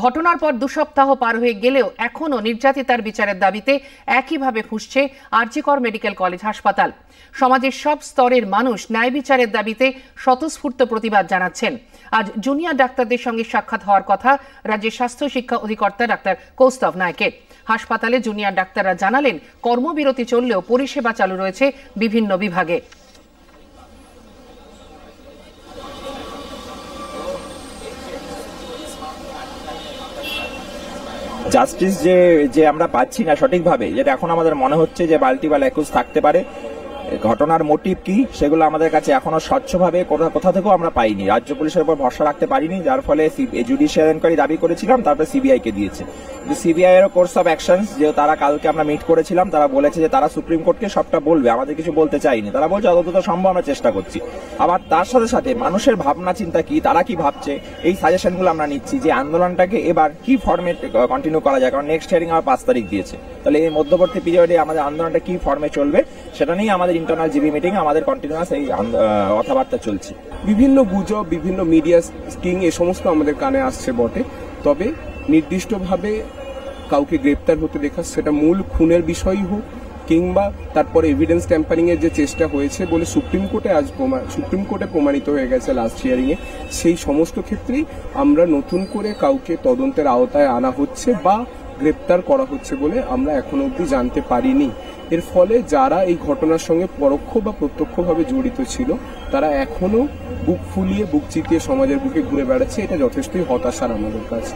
ঘটনার পর 2 সপ্তাহ পার হয়ে গেলেও এখনও নির্যাতিতার বিচারের দাবিতে একইভাবে ফুঁসছে আর.জি. কর মেডিকেল কলেজ হাসপাতাল। সমাজের সব স্তরের মানুষ ন্যায় বিচারের দাবিতে স্বতঃস্ফূর্ত প্রতিবাদ জানাচ্ছেন। আজ জুনিয়র ডাক্তারদের সঙ্গে সাক্ষাৎ হওয়ার কথা রাজ্যের স্বাস্থ্য শিক্ষা অধিকর্তা ডাক্তার কৌস্তভ নায়কের। হাসপাতালে জুনিয়র ডাক্তাররা জানালেন, কর্মবিরতি চললেও পরিষেবা চালু রয়েছে বিভিন্ন বিভাগে। জাস্টিস যে আমরা পাচ্ছি না সঠিকভাবে, যেটা এখন আমাদের মনে হচ্ছে যে মাল্টিপল অ্যাকিউজ থাকতে পারে, ঘটনার মোটিভ কি সেগুলো আমাদের কাছে এখনো স্বচ্ছভাবে কোথা থেকেও আমরা পাইনি। রাজ্য পুলিশের উপর ভরসা রাখতে পারিনি, যার ফলে জুডিশিয়াল এনকোয়ারি দাবি করেছিলাম, তারপরে সিবিআই কে দিয়েছে। কিন্তু সিবিআই এর কোর্স অফ অ্যাকশন, যে তারা কালকে আমরা মিট করেছিলাম, তারা বলেছে যে তারা সুপ্রিম কোর্টকে সবটা বলবে, আমাদের কিছু বলতে চাইনি। তারা বলছে যতটা সম্ভব আমরা চেষ্টা করছি। আবার তার সাথে সাথে মানুষের ভাবনা চিন্তা কি, তারা কি ভাবছে, এই সাজেশনগুলো আমরা নিচ্ছি যে আন্দোলনটাকে এবার কি ফর্মে কন্টিনিউ করা যায়। কারণ নেক্সট হিয়ারিং আমার 5 তারিখ দিয়েছে, তাহলে এই মধ্যবর্তী পিরিয়ডে আমাদের আন্দোলনটা কি ফর্মে চলবে সেটা নিয়ে আমাদের ইন্টারনাল জিবি মিটিং আমাদের কন্টিনিউয়াস এই কথাবার্তা চলছে। বিভিন্ন গুজব, বিভিন্ন মিডিয়া স্কিং এ সমস্ত আমাদের কানে আসছে বটে, তবে নির্দিষ্টভাবে কাউকে গ্রেপ্তার হতে দেখা, সেটা মূল খুনের বিষয়ই হোক কিংবা তারপরে এভিডেন্স ট্যাম্পারিং এর যে চেষ্টা হয়েছে বলে সুপ্রিম কোর্টে প্রমাণিত হয়ে গেছে লাস্ট হিয়ারিং এ, সেই সমস্ত ক্ষেত্রেই আমরা নতুন করে কাউকে তদন্তের আওতায় আনা হচ্ছে বা গ্রেপ্তার করা হচ্ছে বলে আমরা এখনো অবধি জানতে পারিনি। এর ফলে যারা এই ঘটনার সঙ্গে পরোক্ষ বা প্রত্যক্ষভাবে জড়িত ছিল তারা এখনো বুক ফুলিয়ে বুক চিতিয়ে সমাজের বুকে ঘুরে বেড়াচ্ছে। এটা যথেষ্টই হতাশার আমাদের কাছে।